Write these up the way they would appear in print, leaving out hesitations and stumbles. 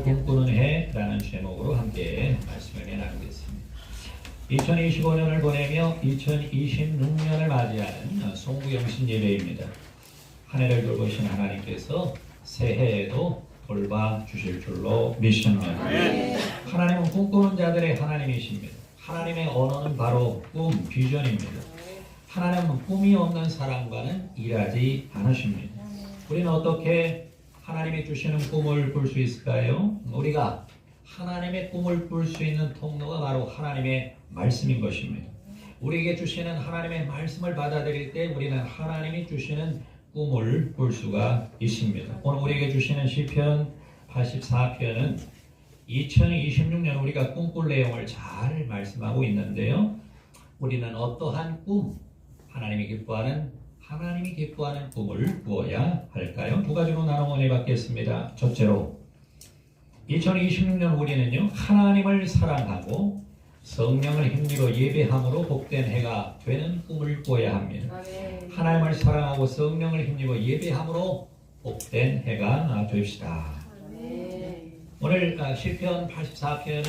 소망을 꿈꾸는 해라는 제목으로 함께 말씀을 나누겠습니다. 2025년을 보내며 2026년을 맞이하는 송구영신 예배입니다. 한 해를 돌보신 하나님께서 새해에도 돌봐주실 줄로 믿습니다. 하나님은 꿈꾸는 자들의 하나님이십니다. 하나님의 언어는 바로 꿈, 비전입니다. 하나님은 꿈이 없는 사람과는 일하지 않으십니다. 우리는 어떻게 하나님이 주시는 꿈을 꿀 수 있을까요? 우리가 하나님의 꿈을 꿀 수 있는 통로가 바로 하나님의 말씀인 것입니다. 우리에게 주시는 하나님의 말씀을 받아들일 때 우리는 하나님이 주시는 꿈을 꿀 수가 있습니다. 오늘 우리에게 주시는 시편 84편은 2026년 우리가 꿈꿀 내용을 잘 말씀하고 있는데요. 우리는 어떠한 꿈, 하나님이 기뻐하는 꿈을 꾸어야 할까요? 두 가지로 나눠 은혜 받겠습니다. 첫째로 2026년 우리는요, 하나님을 사랑하고 성령을 힘입어 예배함으로 복된 해가 되는 꿈을 꾸어야 합니다. 하나님을 사랑하고 성령을 힘입어 예배함으로 복된 해가 됩시다. 오늘 시편 84편은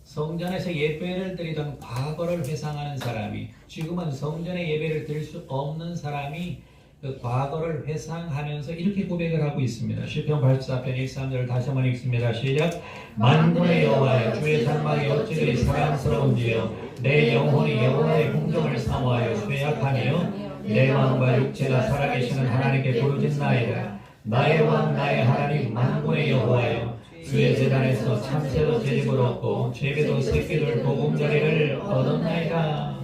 성전에서 예배를 드리던 과거를 회상하는 사람이, 지금은 성전에 예배를 드릴 수 없는 사람이 그 과거를 회상하면서 이렇게 고백을 하고 있습니다. 시편 84편 1, 3절 다시 한번 읽습니다. 시작. 만군의 여호와여, 주의 장막이 어찌 사랑스러운지요. 내 영혼이 여호와의 공정을 사모하여 쇠약하며 내 마음과 육체가 살아계시는 하나님께 부르짖나이다. 나의 왕 나의 하나님 만군의 여호와여, 주의 제단에서 참새도 제집을 얻고 제비도 새끼들 보금자리를 얻었나이다.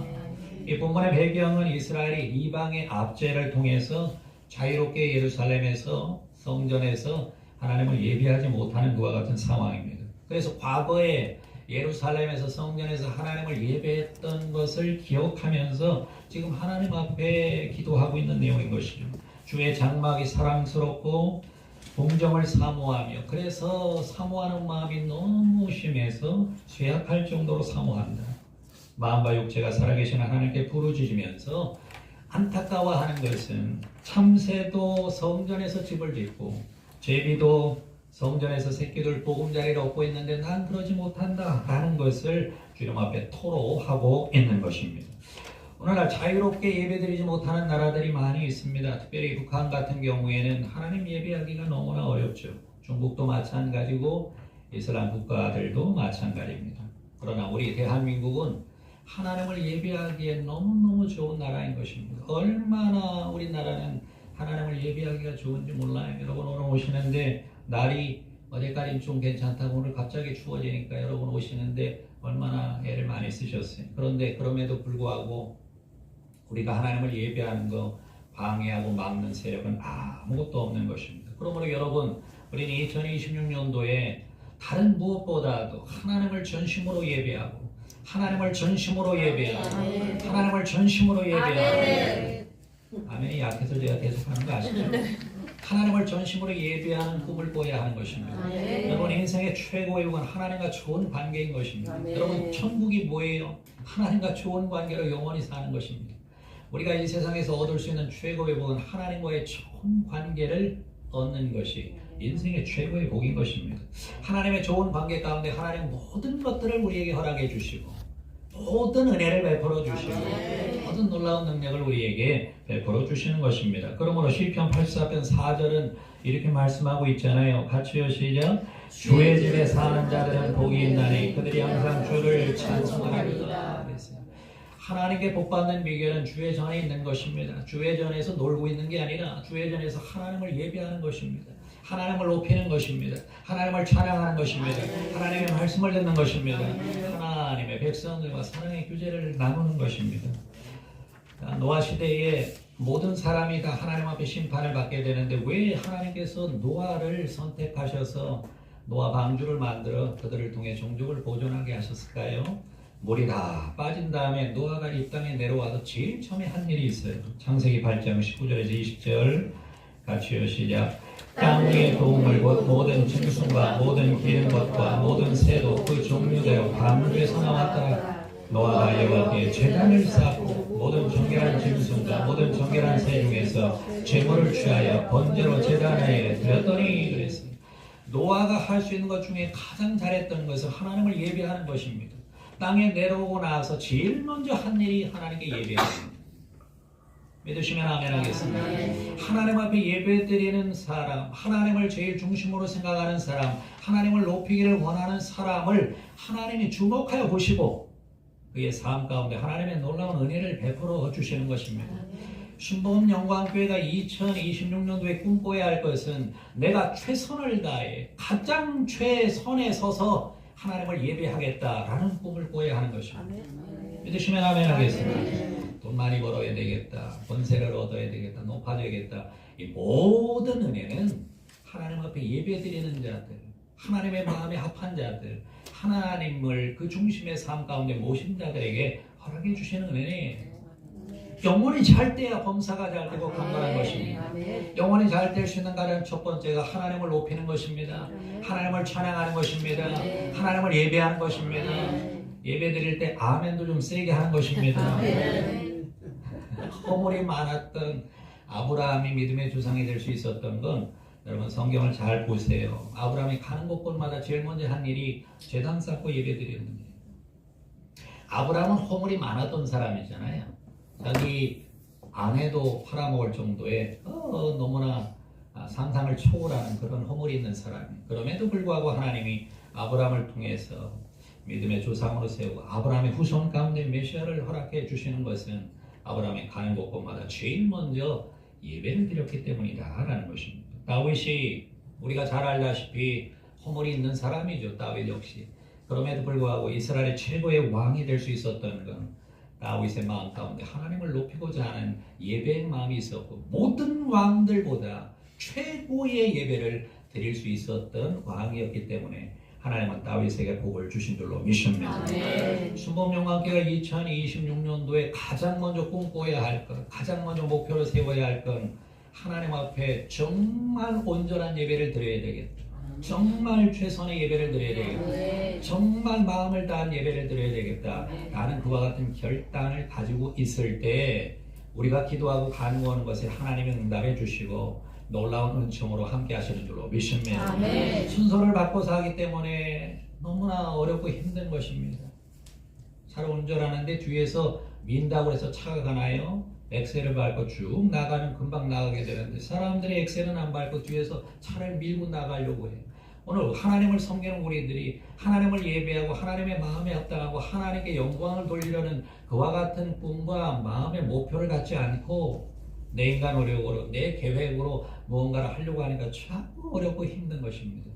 이 본문의 배경은 이스라엘이 이방의 압제를 통해서 자유롭게 예루살렘에서 성전에서 하나님을 예배하지 못하는 그와 같은 상황입니다. 그래서 과거에 예루살렘에서 성전에서 하나님을 예배했던 것을 기억하면서 지금 하나님 앞에 기도하고 있는 내용인 것이죠. 주의 장막이 사랑스럽고 공정을 사모하며, 그래서 사모하는 마음이 너무 심해서 쇠약할 정도로 사모한다. 마음과 육체가 살아계신 하나님께 부르짖으면서 안타까워하는 것은 참새도 성전에서 집을 짓고 제비도 성전에서 새끼들 보금자리를 얻고 있는데 난 그러지 못한다 라는 것을 주님 앞에 토로하고 있는 것입니다. 오늘날 자유롭게 예배드리지 못하는 나라들이 많이 있습니다. 특별히 북한 같은 경우에는 하나님 예배하기가 너무나 어렵죠. 중국도 마찬가지고 이슬람 국가들도 마찬가지입니다. 그러나 우리 대한민국은 하나님을 예배하기에 너무너무 좋은 나라인 것입니다. 얼마나 우리나라는 하나님을 예배하기가 좋은지 몰라요. 여러분 오늘 오시는데 날이 어제까지는 좀 괜찮다고 오늘 갑자기 추워지니까 여러분 오시는데 얼마나 애를 많이 쓰셨어요. 그런데 그럼에도 불구하고 우리가 하나님을 예배하는 거 방해하고 막는 세력은 아무것도 없는 것입니다. 그러므로 여러분, 우리는 2026년도에 다른 무엇보다도 하나님을 전심으로 예배하고 하나님을 전심으로 예배하고 하나님을 전심으로 예배하고 아멘이 약해서 제가 계속하는 거 아시죠? 하나님을 전심으로 예배하는 꿈을 꿔야 하는 것입니다. 여러분 인생의 최고의 복은 하나님과 좋은 관계인 것입니다. 여러분 천국이 뭐예요? 하나님과 좋은 관계로 영원히 사는 것입니다. 우리가 이 세상에서 얻을 수 있는 최고의 복은 하나님과의 좋은 관계를 얻는 것이 인생의 최고의 복인 것입니다. 하나님의 좋은 관계 가운데 하나님 모든 것들을 우리에게 허락해 주시고 모든 은혜를 베풀어 주시고 모든 놀라운 능력을 우리에게 베풀어 주시는 것입니다. 그러므로 시편 84편 4절은 이렇게 말씀하고 있잖아요. 같이요 시작. 주의 집에 사는 자들은 복이 있나니 그들이 항상 주를 찬송하리로다. 하나님께 복받는 비결은 주의 전에 있는 것입니다. 주의 전에서 놀고 있는 게 아니라 주의 전에서 하나님을 예배하는 것입니다. 하나님을 높이는 것입니다. 하나님을 찬양하는 것입니다. 하나님의 말씀을 듣는 것입니다. 하나님의 백성들과 사랑의 규제를 나누는 것입니다. 노아 시대에 모든 사람이 다 하나님 앞에 심판을 받게 되는데 왜 하나님께서 노아를 선택하셔서 노아 방주를 만들어 그들을 통해 종족을 보존하게 하셨을까요? 물이 다 빠진 다음에 노아가 이 땅에 내려와서 제일 처음에 한 일이 있어요. 창세기 8장 19절에서 20절 같이요 시작. 땅 위의 도움을 곧 모든 짐승과 모든 기른 것과 모든 새도 그 종류대로 방주에서 나왔더라. 노아가 여호와께 제단을 쌓고 모든 정결한 짐승과 모든 정결한 새 중에서 제물을 취하여 번제로 제단에 드렸더니 그랬습니다. 노아가 할 수 있는 것 중에 가장 잘했던 것은 하나님을 예배하는 것입니다. 땅에 내려오고 나서 제일 먼저 한 일이 하나님께 예배합니다. 믿으시면 아멘 하겠습니다. 하나님 앞에 예배드리는 사람, 하나님을 제일 중심으로 생각하는 사람, 하나님을 높이기를 원하는 사람을 하나님이 주목하여 보시고 그의 삶 가운데 하나님의 놀라운 은혜를 베풀어 주시는 것입니다. 신보음 영광교회가 2026년도에 꿈꿔야 할 것은 내가 최선을 다해 가장 최선에 서서 하나님을 예배하겠다라는 꿈을 꿔야 하는 것입니다. 믿으시면 아멘 하겠습니다. 돈 많이 벌어야 되겠다, 권세를 얻어야 되겠다, 높아져야겠다. 이 모든 은혜는 하나님 앞에 예배드리는 자들, 하나님의 마음에 합한 자들, 하나님을 그 중심의 삶 가운데 모신 자들에게 허락해 주시는 은혜예요. 영혼이 잘 돼야 범사가 잘 되고 강건한 것입니다. 영혼이 잘 될 수 있는 가장 첫 번째가 하나님을 높이는 것입니다. 하나님을 찬양하는 것입니다. 하나님을 예배하는 것입니다. 예배 드릴 때 아멘도 좀 세게 하는 것입니다. 허물이 많았던 아브라함이 믿음의 조상이 될 수 있었던 건 여러분 성경을 잘 보세요. 아브라함이 가는 곳곳마다 제일 먼저 한 일이 제단 쌓고 예배 드리는 거예요. 아브라함은 허물이 많았던 사람이잖아요. 자기 아내도 팔아먹을 정도의 너무나 상상을 초월하는 그런 허물이 있는 사람이에요. 그럼에도 불구하고 하나님이 아브라함을 통해서 믿음의 조상으로 세우고 아브라함의 후손 가운데 메시아를 허락해 주시는 것은 아브라함이 가는 곳곳마다 제일 먼저 예배를 드렸기 때문이다라는 것입니다. 다윗이 우리가 잘 알다시피 허물이 있는 사람이죠. 다윗 역시. 그럼에도 불구하고 이스라엘의 최고의 왕이 될 수 있었던 건 다윗의 마음 가운데 하나님을 높이고자 하는 예배의 마음이 있었고 모든 왕들보다 최고의 예배를 드릴 수 있었던 왕이었기 때문에 하나님은 다윗에게 복을 주신 줄로 믿습니다. 순복 영광교회가 2026년도에 가장 먼저 꿈꿔야 할 것, 가장 먼저 목표로 세워야 할 건 하나님 앞에 정말 온전한 예배를 드려야 되겠다. 정말 최선의 예배를 드려야 되겠다. 정말 마음을 다한 예배를 드려야 되겠다. 나는 그와 같은 결단을 가지고 있을 때 우리가 기도하고 간구하는 것에 하나님이 응답해 주시고 놀라운 은총으로 함께 하시는 줄로 믿습니다. 순서를 바꿔서 하기 때문에 너무나 어렵고 힘든 것입니다. 차를 운전하는데 뒤에서 민다고 해서 차가 가나요? 엑셀을 밟고 쭉 나가면 금방 나가게 되는데 사람들이 엑셀은 안 밟고 뒤에서 차를 밀고 나가려고 해요. 오늘 하나님을 섬기는 우리들이 하나님을 예배하고 하나님의 마음에 합당하고 하나님께 영광을 돌리려는 그와 같은 꿈과 마음의 목표를 갖지 않고 내 인간 노력으로 내 계획으로 무언가를 하려고 하니까 참 어렵고 힘든 것입니다.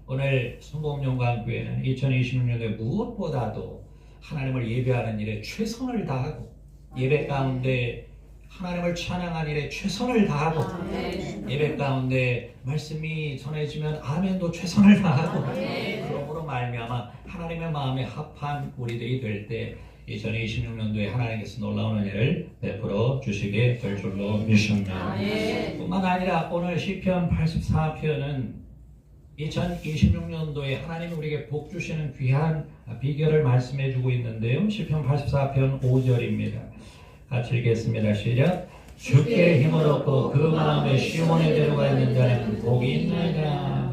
오늘 순복음 영광교회는 2026년도에 무엇보다도 하나님을 예배하는 일에 최선을 다하고 예배 가운데 하나님을 찬양하는 일에 최선을 다하고 예배 가운데 말씀이 전해지면 아멘도 최선을 다하고 그러므로 말미암아 하나님의 마음에 합한 우리들이 될 때 2026년도에 하나님께서 놀라운 은혜를 베풀어 주시게 될 줄로 믿습니다. 뿐만 아니라 오늘 시편 84편은 2026년도에 하나님이 우리에게 복 주시는 귀한 비결을 말씀해 주고 있는데요. 시편 84편 5절입니다. 같이 읽겠습니다. 시작. 주께 힘을 얻고 그 마음에 시온의 대로가 있는 자는 복이 있나이다.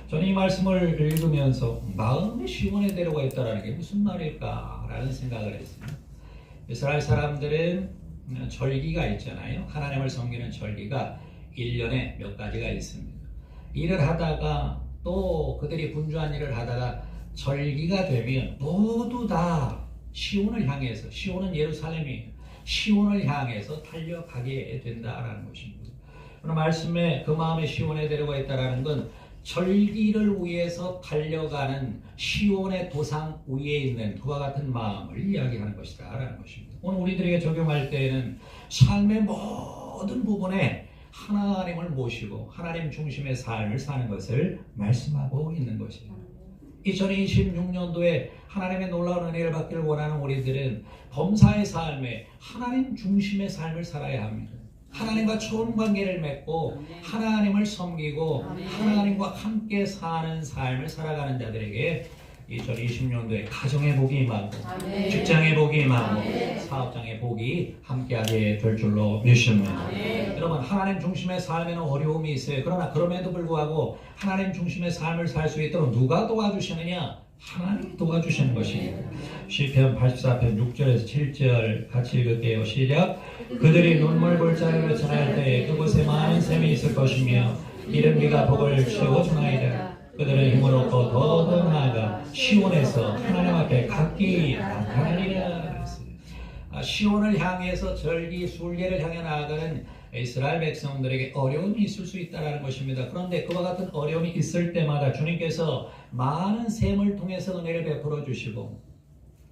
저는 이 말씀을 읽으면서 마음에 시온의 대로가 있다는 게 무슨 말일까 라는 생각을 했어요. 이스라엘 사람들은 절기가 있잖아요. 하나님을 섬기는 절기가 1년에 몇 가지가 있습니다. 일을 하다가 또 그들이 분주한 일을 하다가 절기가 되면 모두 다 시온을 향해서, 시온은 예루살렘이에요. 시온을 향해서 달려가게 된다라는 것입니다. 오늘 말씀에 그 마음에 시온에 데려가 있다라는 건 절기를 위해서 달려가는 시온의 도상 위에 있는 그와 같은 마음을 이야기하는 것이다라는 것입니다. 오늘 우리들에게 적용할 때에는 삶의 모든 부분에 하나님을 모시고 하나님 중심의 삶을 사는 것을 말씀하고 있는 것이에요. 2026년도에 하나님의 놀라운 은혜를 받기를 원하는 우리들은 범사의 삶에 하나님 중심의 삶을 살아야 합니다. 하나님과 좋은 관계를 맺고 하나님을 섬기고 하나님과 함께 사는 삶을 살아가는 자들에게 2020년도에 가정의 복이 임하고 직장의 복이 임하고 사업장의 복이 함께하게 될 줄로 믿습니다. 여러분, 하나님 중심의 삶에는 어려움이 있어요. 그러나 그럼에도 불구하고 하나님 중심의 삶을 살 수 있도록 누가 도와주시느냐? 하나님이 도와주시는 것입니다. 시편 84편 6절에서 7절 같이 읽을게요. 시작. 그들이 눈물 골짜기로 지날 때에 그곳에 많은 샘이 있을 것이며 이른 비가 복을 채워주나이다. 그들은 힘을 얻고 더더 나아가 시온에서 하나님 앞에 각기 나타나리라. 시온을 향해서 절기 순례를 향해 나아가는 이스라엘 백성들에게 어려움이 있을 수 있다는 것입니다. 그런데 그와 같은 어려움이 있을 때마다 주님께서 많은 샘을 통해서 은혜를 베풀어 주시고,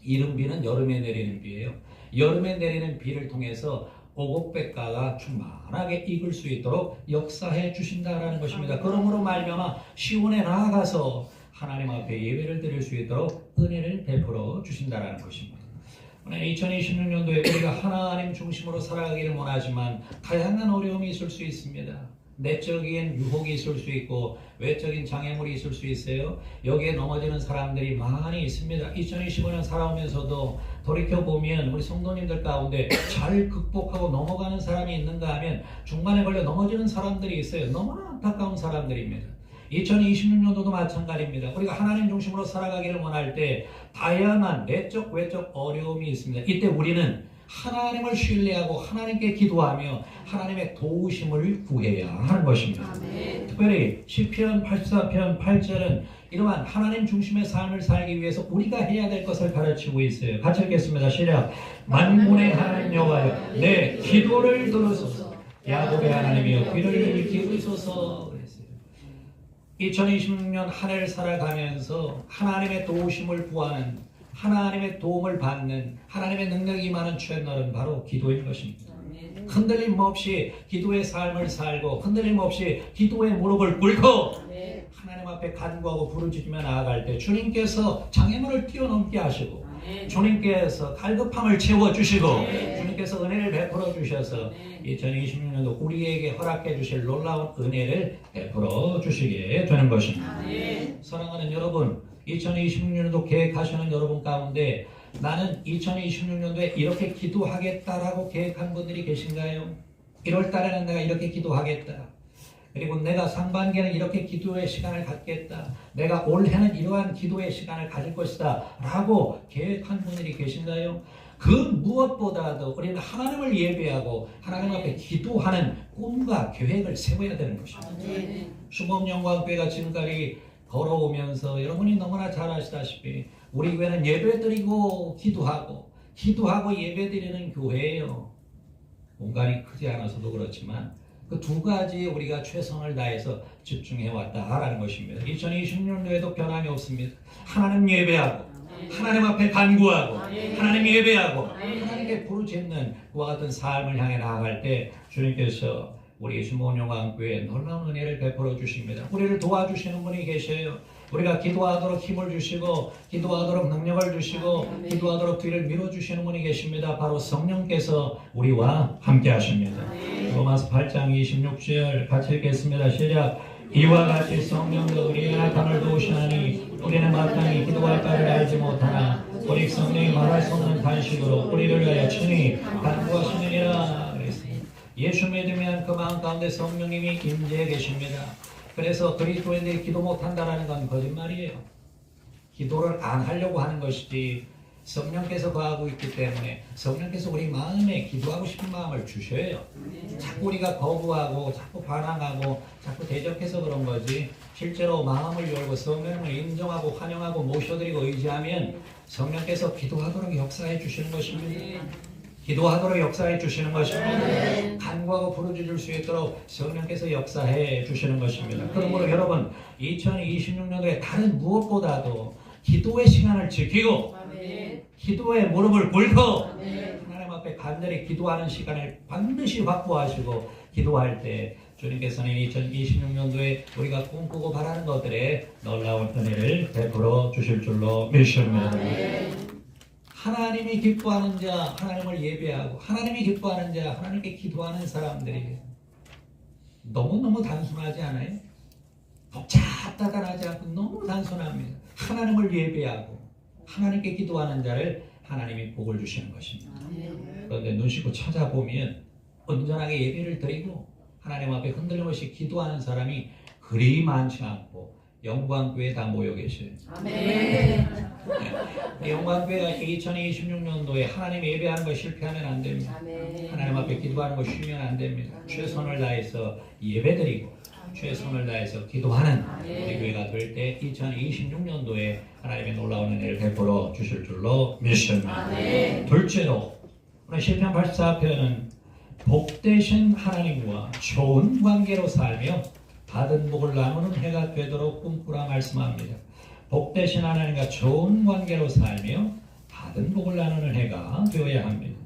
이른 비는 여름에 내리는 비예요. 여름에 내리는 비를 통해서 오곡백과가 충만하게 익을 수 있도록 역사해 주신다라는 것입니다. 그러므로 말미암아 시온에 나아가서 하나님 앞에 예배를 드릴 수 있도록 은혜를 베풀어 주신다라는 것입니다. 2026년도에 우리가 하나님 중심으로 살아가기를 원하지만 다양한 어려움이 있을 수 있습니다. 내적인 유혹이 있을 수 있고 외적인 장애물이 있을 수 있어요. 여기에 넘어지는 사람들이 많이 있습니다. 2025년 살아오면서도 돌이켜보면 우리 성도님들 가운데 잘 극복하고 넘어가는 사람이 있는가 하면 중간에 걸려 넘어지는 사람들이 있어요. 너무나 안타까운 사람들입니다. 2026년도도 마찬가지입니다. 우리가 하나님 중심으로 살아가기를 원할 때 다양한 내적 외적 어려움이 있습니다. 이때 우리는 하나님을 신뢰하고 하나님께 기도하며 하나님의 도우심을 구해야 하는 것입니다. 아멘. 특별히 시편 84편 8절은 이러한 하나님 중심의 삶을 살기 위해서 우리가 해야 될 것을 가르치고 있어요. 같이 읽겠습니다. 시작. 만군의 하나님 여호와여, 내 기도를 들으소서. 야곱의 하나님이여, 귀를 기울이소서. 2026년 한 해를 살아가면서 하나님의 도우심을 구하는, 하나님의 도움을 받는, 하나님의 능력이 임하는 채널은 바로 기도인 것입니다. 흔들림 없이 기도의 삶을 살고 흔들림 없이 기도의 무릎을 꿇고 하나님 앞에 간구하고 부르짖으며 나아갈 때 주님께서 장애물을 뛰어넘게 하시고 주님께서 갈급함을 채워주시고 주님께서 은혜를 베풀어 주셔서 2026년도 우리에게 허락해 주실 놀라운 은혜를 베풀어 주시게 되는 것입니다. 사랑하는 여러분, 2026년도 계획하시는 여러분 가운데 나는 2026년도에 이렇게 기도하겠다라고 계획한 분들이 계신가요? 1월 달에는 내가 이렇게 기도하겠다. 그리고 내가 상반기에는 이렇게 기도의 시간을 갖겠다. 내가 올해는 이러한 기도의 시간을 가질 것이다. 라고 계획한 분들이 계신가요? 그 무엇보다도 우리는 하나님을 예배하고 하나님 앞에 기도하는 꿈과 계획을 세워야 되는 것입니다. 수목영광교회가 지금까지 걸어오면서 여러분이 너무나 잘 아시다시피 우리 교회는 예배드리고 기도하고 예배드리는 교회예요. 공간이 크지 않아서도 그렇지만 그 두 가지에 우리가 최선을 다해서 집중해 왔다라는 것입니다. 2026년도에도 변함이 없습니다. 하나님 예배하고 하나님 앞에 간구하고 하나님 예배하고 하나님께 부르짖는 그와 같은 삶을 향해 나아갈 때 주님께서 우리 수목영광교회에 놀라운 은혜를 베풀어 주십니다. 우리를 도와주시는 분이 계셔요. 우리가 기도하도록 힘을 주시고 기도하도록 능력을 주시고 기도하도록 뒤를 밀어주시는 분이 계십니다. 바로 성령께서 우리와 함께 하십니다. 로마서 8장 26절 같이 읽겠습니다. 시작. 이와 같이 성령도 우리의 약함을 도우시나니 우리는 마땅히 기도할 바를 알지 못하나 오직 성령이 말할 수 없는 탄식으로 우리를 위하여 친히 간구하시느니라. 예수 믿으면 그 마음 가운데 성령님이 임재해 계십니다. 그래서 그리스도인들이 기도 못한다는 건 거짓말이에요. 기도를 안 하려고 하는 것이지 성령께서 거하고 있기 때문에 성령께서 우리 마음에 기도하고 싶은 마음을 주셔요. 자꾸 우리가 거부하고 자꾸 반항하고 자꾸 대적해서 그런 거지 실제로 마음을 열고 성령을 인정하고 환영하고 모셔드리고 의지하면 성령께서 기도하도록 역사해 주시는 것입니다. 기도하도록 역사해 주시는 것입니다. 간구하고 부르짖을 수 있도록 성령께서 역사해 주시는 것입니다. 그러므로 여러분 2026년도에 다른 무엇보다도 기도의 시간을 지키고 기도의 무릎을 꿇고 하나님 앞에 간절히 기도하는 시간을 반드시 확보하시고 기도할 때 주님께서는 2026년도에 우리가 꿈꾸고 바라는 것들에 놀라운 은혜를 베풀어 주실 줄로 믿습니다. 하나님이 기뻐하는 자, 하나님을 예배하고 하나님이 기뻐하는 자, 하나님께 기도하는 사람들이 너무너무 단순하지 않아요? 복잡다단하지 않고 너무 단순합니다. 하나님을 예배하고 하나님께 기도하는 자를 하나님이 복을 주시는 것입니다. 그런데 눈 씻고 찾아보면 온전하게 예배를 드리고 하나님 앞에 흔들림 없이 기도하는 사람이 그리 많지 않고 영광교회에 다 모여 계셔요. 아멘. 영광교회가 2026년도에 하나님 예배하는 거 실패하면 안 됩니다. 아멘. 하나님 앞에 기도하는 거 쉬면 안 됩니다. 최선을 다해서 예배드리고 최선을 다해서 기도하는 우리 교회가 될 때 2026년도에 하나님의 놀라운 은혜를 베풀어 주실 줄로 믿습니다. 둘째로 오늘 시편 84편은 복되신 하나님과 좋은 관계로 살며 받은 복을 나누는 해가 되도록 꿈꾸라 말씀합니다. 복되신 하나님과 좋은 관계로 살며 받은 복을 나누는 해가 되어야 합니다.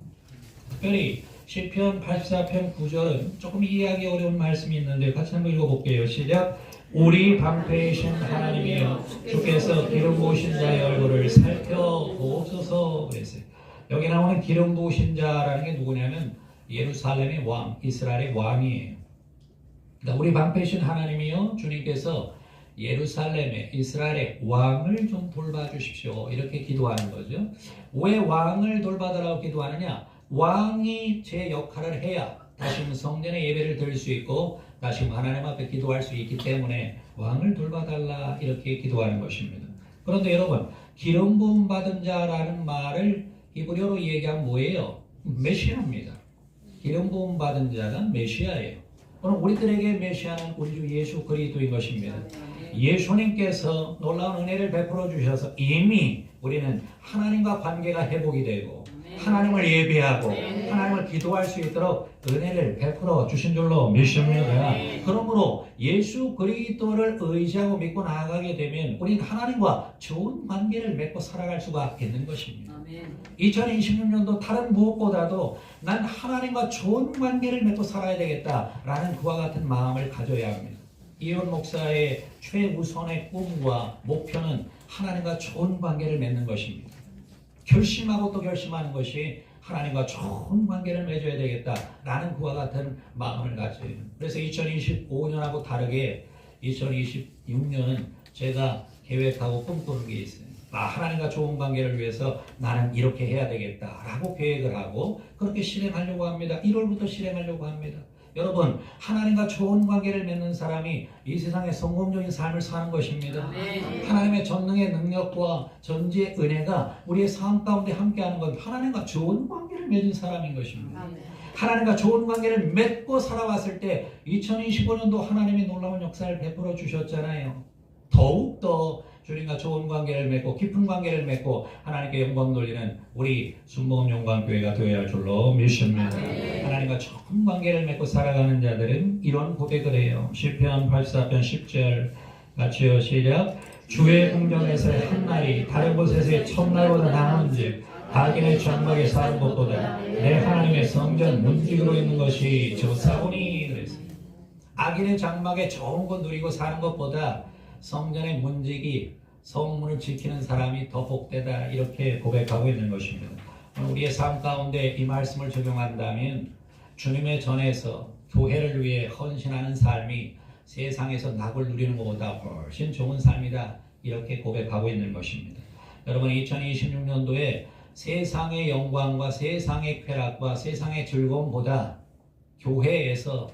특별히 시편 84편 9절은 조금 이해하기 어려운 말씀이 있는데 같이 한번 읽어볼게요. 시작. 우리 방패이신 하나님이여 주께서 기름 부으신 자의 얼굴을 살펴보소서 그랬어요. 여기 나오는 기름 부으신 자라는 게 누구냐면 예루살렘의 왕, 이스라엘의 왕이에요. 그러니까 우리 방패이신 하나님이여 주님께서 예루살렘의 이스라엘의 왕을 좀 돌봐주십시오. 이렇게 기도하는 거죠. 왜 왕을 돌봐달라고 기도하느냐? 왕이 제 역할을 해야 다시금 성전에 예배를 드릴 수 있고 다시금 하나님 앞에 기도할 수 있기 때문에 왕을 돌봐달라 이렇게 기도하는 것입니다. 그런데 여러분 기름 부음 받은 자라는 말을 히브리어로 얘기하면 뭐예요? 메시아입니다. 기름 부음 받은 자가 메시아예요. 오늘 우리들에게 메시아는 우리 주 예수 그리스도인 것입니다. 예수님께서 놀라운 은혜를 베풀어 주셔서 이미 우리는 하나님과 관계가 회복이 되고 하나님을 예배하고 하나님을 기도할 수 있도록 은혜를 베풀어 주신 줄로 믿습니다. 그러므로 예수 그리스도를 의지하고 믿고 나아가게 되면 우리는 하나님과 좋은 관계를 맺고 살아갈 수가 있는 것입니다. 2026년도 다른 무엇보다도 난 하나님과 좋은 관계를 맺고 살아야 되겠다라는 그와 같은 마음을 가져야 합니다. 이혼 목사의 최우선의 꿈과 목표는 하나님과 좋은 관계를 맺는 것입니다. 결심하고 또 결심하는 것이 하나님과 좋은 관계를 맺어야 되겠다라는 그와 같은 마음을 가져요. 그래서 2025년하고 다르게 2026년은 제가 계획하고 꿈꾸는 게 있어요. 하나님과 좋은 관계를 위해서 나는 이렇게 해야 되겠다라고 계획을 하고 그렇게 실행하려고 합니다. 1월부터 실행하려고 합니다. 여러분 하나님과 좋은 관계를 맺는 사람이 이 세상에 성공적인 삶을 사는 것입니다. 하나님의 전능의 능력과 전지의 은혜가 우리의 삶 가운데 함께하는 건 하나님과 좋은 관계를 맺은 사람인 것입니다. 하나님과 좋은 관계를 맺고 살아왔을 때 2025년도 하나님의 놀라운 역사를 베풀어 주셨잖아요. 더욱더 주님과 좋은 관계를 맺고 깊은 관계를 맺고 하나님께 영광 돌리는 우리 순복음 영광교회가 되어야 할 줄로 믿습니다. 하나님과 좋은 관계를 맺고 살아가는 자들은 이런 고백을 해요. 시편 84편 10절 같이요. 시작. 주의 궁정에서의 한날이 다른 곳에서의 첫날보다 나은즉 악인의 장막에 사는 것보다 내 하나님의 성전 문지기로 있는 것이 좋사오니 그랬어요. 악인의 장막에 좋은 것 누리고 사는 것보다 성전의 문지기, 성문을 지키는 사람이 더 복되다 이렇게 고백하고 있는 것입니다. 우리의 삶 가운데 이 말씀을 적용한다면 주님의 전에서 교회를 위해 헌신하는 삶이 세상에서 낙을 누리는 것보다 훨씬 좋은 삶이다 이렇게 고백하고 있는 것입니다. 여러분 2026년도에 세상의 영광과 세상의 쾌락과 세상의 즐거움보다 교회에서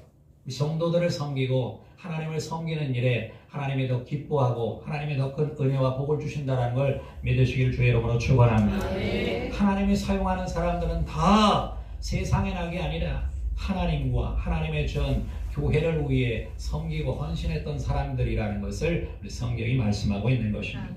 성도들을 섬기고 하나님을 섬기는 일에 하나님이 더 기뻐하고 하나님이 더 큰 은혜와 복을 주신다는 걸 믿으시길 주의 이름으로 축원합니다. 하나님이 사용하는 사람들은 다 세상의 낙이 아니라 하나님과 하나님의 전 교회를 위해 섬기고 헌신했던 사람들이라는 것을 우리 성경이 말씀하고 있는 것입니다.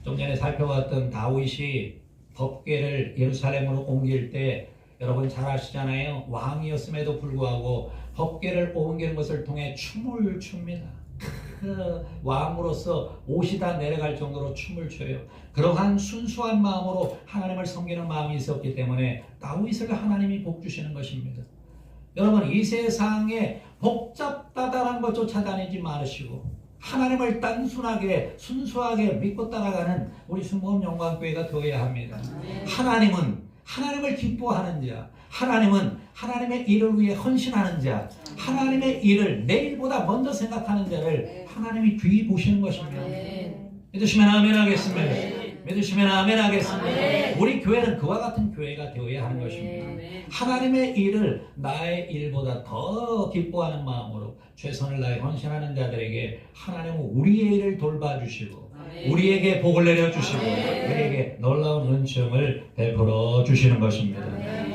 좀 전에 살펴봤던 다윗이 법궤를 예루살렘으로 옮길 때 여러분 잘 아시잖아요. 왕이었음에도 불구하고 법궤를 옮기는 것을 통해 춤을 춥니다. 왕으로서 옷이 다 내려갈 정도로 춤을 춰요. 그러한 순수한 마음으로 하나님을 섬기는 마음이 있었기 때문에 다윗을 하나님이 복 주시는 것입니다. 여러분 이 세상에 복잡다단한 것 쫓아다니지 마시고 하나님을 단순하게 순수하게 믿고 따라가는 우리 순복음 영광교회가 되어야 합니다. 하나님은 하나님을 기뻐하는 자, 하나님은 하나님의 일을 위해 헌신하는 자, 하나님의 일을 내일보다 먼저 생각하는 자를 하나님이 귀히 보시는 것입니다. 믿으시면 아멘 하겠습니다. 믿으시면 아멘 하겠습니다. 우리 교회는 그와 같은 교회가 되어야 하는 것입니다. 하나님의 일을 나의 일보다 더 기뻐하는 마음으로 최선을 다해 헌신하는 자들에게 하나님은 우리의 일을 돌봐주시고 우리에게 복을 내려주시고 우리에게 놀라운 은총을 베풀어 주시는 것입니다.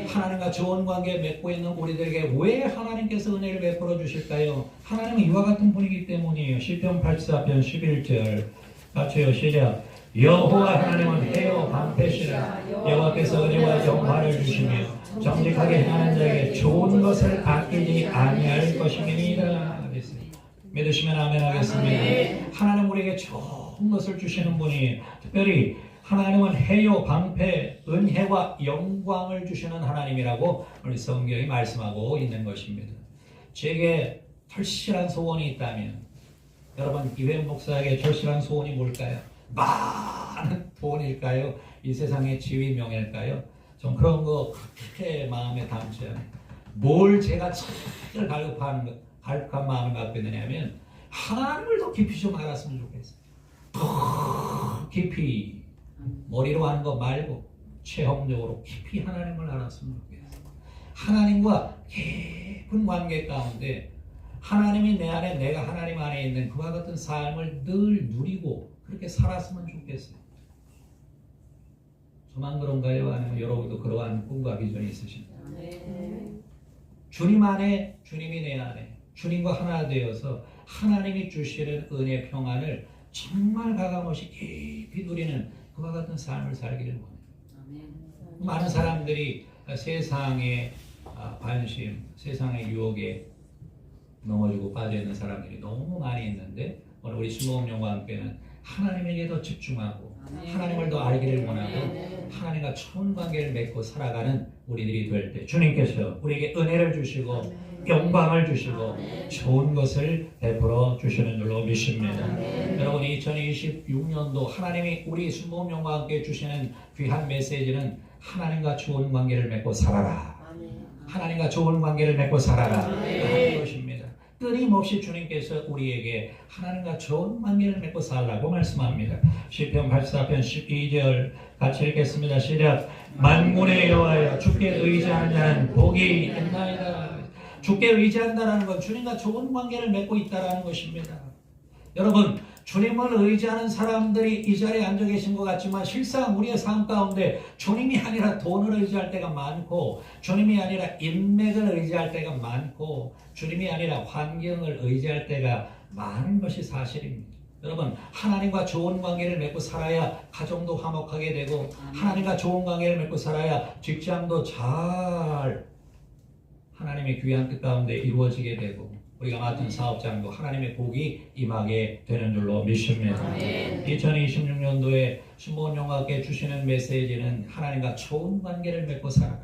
하나님과 좋은 관계 맺고 있는 우리들에게 왜 하나님께서 은혜를 베풀어 주실까요? 하나님은 이와 같은 분이기 때문이에요. 시편 84편 11절 같이요. 시작. 여호와 하나님은 해요 방패시라. 여호와께서 은혜와 영화를 주시며 정직하게 행하는 자에게 좋은 것을 아끼지 아니할 것임이니이다. 믿으시면 아멘 하겠습니다. 하나님 우리에게 좋은 것을 주시는 분이 특별히 하나님은 해요 방패 은혜와 영광을 주시는 하나님이라고 우리 성경이 말씀하고 있는 것입니다. 제게 절실한 소원이 있다면 여러분 이회영 목사에게 절실한 소원이 뭘까요? 많은 돈일까요? 이 세상의 지위 명예일까요? 좀 그런 거 그렇게 마음에 담지 않아요. 뭘 제가 제일 갈급한 마음을 갖고 있느냐면 하나님을 더 깊이 좀 알았으면 좋겠어요. 더 깊이 머리로 하는 거 말고 체험적으로 깊이 하나님을 알았으면 좋겠어요. 하나님과 깊은 관계 가운데 하나님이 내 안에 내가 하나님 안에 있는 그와 같은 삶을 늘 누리고 그렇게 살았으면 좋겠어요. 저만 그런가요? 아니면 여러분도 그러한 꿈과 비전이 있으신가요? 주님 안에 주님이 내 안에 주님과 하나 되어서 하나님이 주시는 은혜 평안을 정말 가감없이 깊이 누리는 그와 같은 삶을 살기를 원해요. 많은 사람들이 세상의 관심, 세상의 유혹에 넘어지고 빠져있는 사람들이 너무 많이 있는데 오늘 우리 수목령과 함께는 하나님에게 더 집중하고 하나님을 더 알기를 원하고 하나님과 좋은 관계를 맺고 살아가는 우리들이 될 때 주님께서 우리에게 은혜를 주시고 영광을 주시고 좋은 것을 베풀어 주시는 줄로 믿습니다. 여러분 2026년도 하나님이 우리 수목령과 함께 주시는 귀한 메시지는 하나님과 좋은 관계를 맺고 살아라. 하나님과 좋은 관계를 맺고 살아라 하는 것입니다. 끊임없이 주님께서 우리에게 하나님과 좋은 관계를 맺고 살라고 말씀합니다. 시편 84편 12절 같이 읽겠습니다. 시작. 만군의 여호와여 주께 의지하는 자는 복이 있나이다. 주께 의지한다는 건 주님과 좋은 관계를 맺고 있다는 것입니다. 여러분 주님을 의지하는 사람들이 이 자리에 앉아 계신 것 같지만 실상 우리의 삶 가운데 주님이 아니라 돈을 의지할 때가 많고 주님이 아니라 인맥을 의지할 때가 많고 주님이 아니라 환경을 의지할 때가 많은 것이 사실입니다. 여러분 하나님과 좋은 관계를 맺고 살아야 가정도 화목하게 되고 하나님과 좋은 관계를 맺고 살아야 직장도 잘 하나님의 귀한 뜻 가운데 이루어지게 되고 우리가 맡은 사업장도 하나님의 복이 임하게 되는 줄로 믿습니다. 2026년도에 신보원영화께 주시는 메시지는 하나님과 좋은 관계를 맺고 살아라.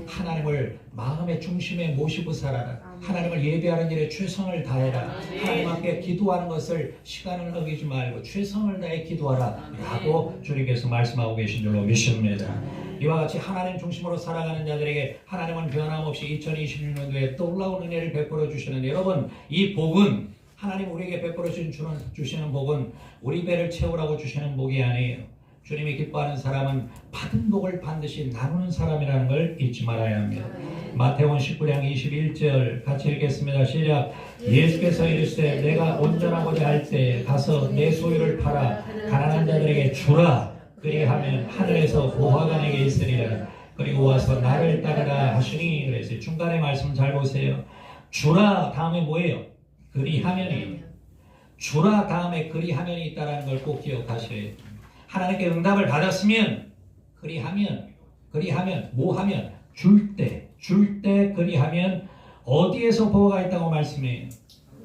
하나님을 마음의 중심에 모시고 살아라. 하나님을 예배하는 일에 최선을 다해라. 하나님 앞에 기도하는 것을 시간을 어기지 말고 최선을 다해 기도하라 라고 주님께서 말씀하고 계신 줄로 믿습니다. 이와 같이 하나님 중심으로 살아가는 자들에게 하나님은 변함없이 2026년도에 놀라운 은혜를 베풀어 주시는데 여러분 이 복은 하나님 우리에게 베풀어 주시는 복은 우리 배를 채우라고 주시는 복이 아니에요. 주님이 기뻐하는 사람은 받은 복을 반드시 나누는 사람이라는 걸 잊지 말아야 합니다. 마태복음 19장 21절 같이 읽겠습니다. 시작. 예수께서 이르시되 내가 온전하고자 할 때 가서 내 소유를 팔아 가난한 자들에게 주라. 그리하면 하늘에서 보화가 내게 있으리라. 그리고 와서 나를 따르라 하시니. 그래서 중간에 말씀 잘 보세요. 주라 다음에 뭐예요? 그리하면이. 주라 다음에 그리하면이 있다는 걸 꼭 기억하셔야 돼요. 하나님께 응답을 받았으면 그리하면 뭐 하면 줄 때 그리하면 어디에서 보화가 있다고 말씀해요?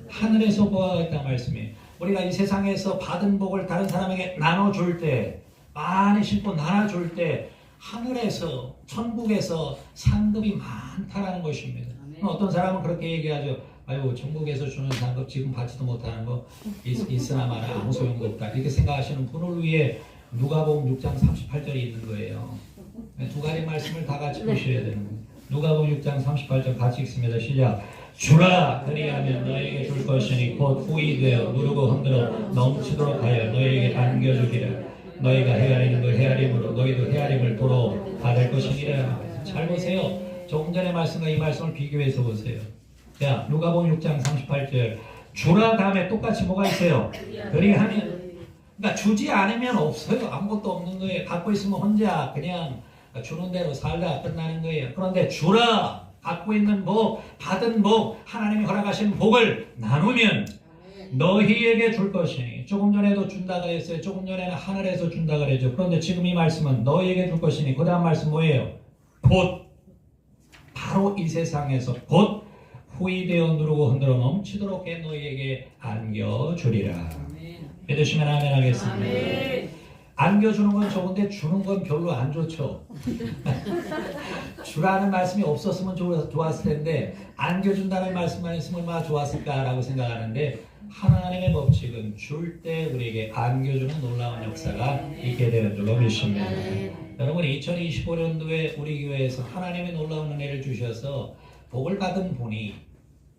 하늘에서 보화가 있다고 말씀해요. 우리가 이 세상에서 받은 복을 다른 사람에게 나눠줄 때 많이 심고 나눠줄 때 하늘에서 천국에서 상급이 많다라는 것입니다. 어떤 사람은 그렇게 얘기하죠. 아유 천국에서 주는 상급 지금 받지도 못하는 거 있으나 마나 아무 소용도 없다 이렇게 생각하시는 분을 위해 누가복음 6장 38절이 있는 거예요. 두 가지 말씀을 다 같이 보셔야 되는 거예요. 누가복음 6장 38절 같이 읽습니다. 시작. 주라 그리하면 너에게 줄 것이니 곧 후이 되어 누르고 흔들어 넘치도록 하여 너에게 안겨주리라. 너희가 헤아리는 그 헤아림으로 너희도 헤아림을 도로 받을 것이니라. 잘 보세요. 조금 전의 말씀과 이 말씀을 비교해서 보세요. 자, 누가복음 6장 38절 주라 다음에 똑같이 뭐가 있어요? 그리하면. 그러니까 주지 않으면 없어요. 아무것도 없는 거예요. 갖고 있으면 혼자 그냥 주는 대로 살다 끝나는 거예요. 그런데 주라, 갖고 있는 복, 받은 복, 하나님이 허락하신 복을 나누면 너희에게 줄 것이니. 조금 전에도 준다고 했어요. 조금 전에는 하늘에서 준다고 그랬죠. 그런데 지금 이 말씀은 너희에게 줄 것이니 그 다음 말씀 뭐예요? 곧 바로 이 세상에서 곧 후이 되어 누르고 흔들어 넘치도록 해 너희에게 안겨주리라. 믿으시면 아멘 하겠습니다. 아멘. 안겨주는 건 좋은데 주는 건 별로 안 좋죠. 주라는 말씀이 없었으면 좋았을 텐데 안겨준다는 말씀만 있으면 얼마나 좋았을까라고 생각하는데 하나님의 법칙은 줄 때 우리에게 안겨주는 놀라운 역사가 있게 되는 줄로 믿습니다. 여러분 2025년도에 우리 교회에서 하나님의 놀라운 은혜를 주셔서 복을 받은 분이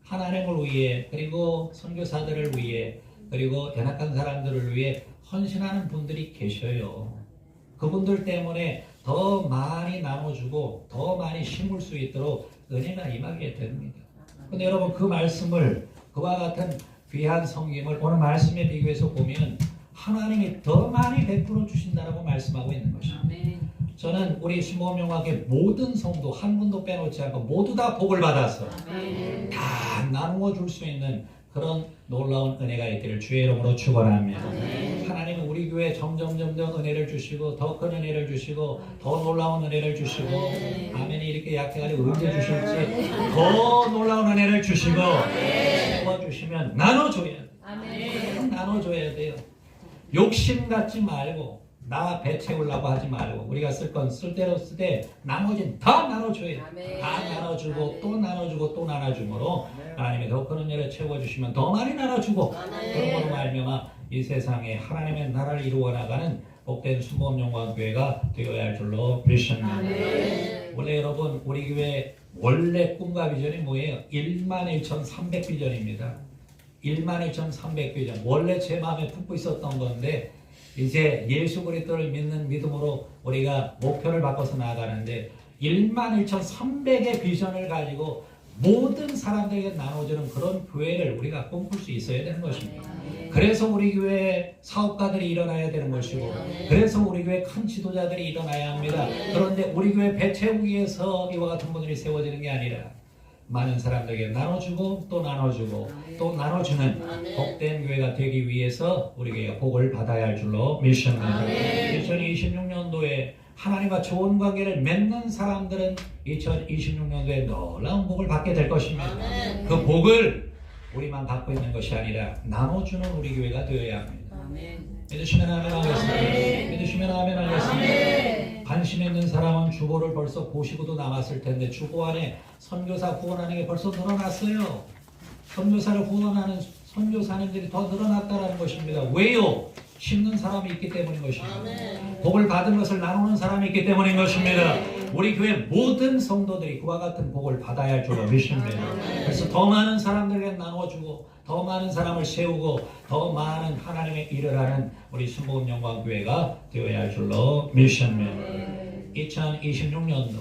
하나님을 위해 그리고 선교사들을 위해 그리고 연약한 사람들을 위해 헌신하는 분들이 계셔요. 그분들 때문에 더 많이 나눠주고 더 많이 심을 수 있도록 은혜가 임하게 됩니다. 그런데 여러분 그 말씀을 그와 같은 귀한 성김을 오늘 말씀에 비교해서 보면 하나님이 더 많이 베풀어 주신다라고 말씀하고 있는 것입니다. 저는 우리 수모명학의 모든 성도 한 분도 빼놓지 않고 모두 다 복을 받아서 다 나누어 줄 수 있는 그런 놀라운 은혜가 있기를 주의 이름으로 축원합니다. 하나님은 우리 교회에 점점 은혜를 주시고 더 큰 은혜를 주시고 더 놀라운 은혜를 주시고 아멘이 이렇게 약해가지고 언제 주실지 더 놀라운 은혜를 주시고 도와주시면 나눠줘야 돼요. 나눠줘야 돼요. 욕심 갖지 말고 나 배 채우려고 하지 말고 우리가 쓸 건 쓸 대로 쓰되 나머지는 다 나눠줘야 돼. 다 나눠주고 또 나눠주고 또 나눠주므로 하나님의 더 큰 은혜를 채워주시면 더 많이 나눠주고 그런 걸로 말미암아 이 세상에 하나님의 나라를 이루어 나가는 복된 순복음영광교회가 되어야 할 줄로 믿습니다. 원래 여러분 우리 교회 원래 꿈과 비전이 뭐예요? 11,300 비전입니다. 11,300 비전. 원래 제 마음에 품고 있었던 건데 이제 예수 그리스도를 믿는 믿음으로 우리가 목표를 바꿔서 나아가는데 11,300의 비전을 가지고 모든 사람들에게 나눠주는 그런 교회를 우리가 꿈꿀 수 있어야 되는 것입니다. 그래서 우리 교회에 사업가들이 일어나야 되는 것이고 그래서 우리 교회 큰 지도자들이 일어나야 합니다. 그런데 우리 교회 배 채우기 위해서 이와 같은 분들이 세워지는 게 아니라 많은 사람들에게 나눠주고 또 나눠주고 또 나눠주는 복된 교회가 되기 위해서 우리 교회가 복을 받아야 할 줄로 믿습니다. 2026년도에 하나님과 좋은 관계를 맺는 사람들은 2026년도에 놀라운 복을 받게 될 것입니다. 그 복을 우리만 갖고 있는 것이 아니라 나눠주는 우리 교회가 되어야 합니다. 믿으시면 아멘 하겠습니다. 믿으시면 아멘 하겠습니다. 관심 있는 사람은 주보를 벌써 보시고도 남았을 텐데 주보 안에 선교사 후원하는 게 벌써 늘어났어요. 선교사를 후원하는 선교사님들이 더 늘어났다는 것입니다. 왜요? 심는 사람이 있기 때문인 것입니다. 복을 받은 것을 나누는 사람이 있기 때문인 것입니다. 우리 교회 모든 성도들이 그와 같은 복을 받아야 할 줄로 믿습니다. 그래서 더 많은 사람들에게 나눠주고 더 많은 사람을 세우고 더 많은 하나님의 일을 하는 우리 순복음영광교회가 되어야 할 줄로 믿습니다. 2026년도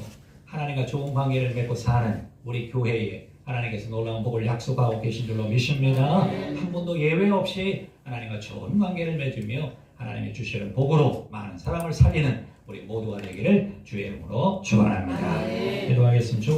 하나님과 좋은 관계를 맺고 사는 우리 교회에 하나님께서 놀라운 복을 약속하고 계신 줄로 믿습니다. 한 번도 예외 없이 하나님과 좋은 관계를 맺으며 하나님이 주시는 복으로 많은 사람을 살리는 우리 모두가 되기를 주의 이름으로 축원합니다. 기도하겠습니다.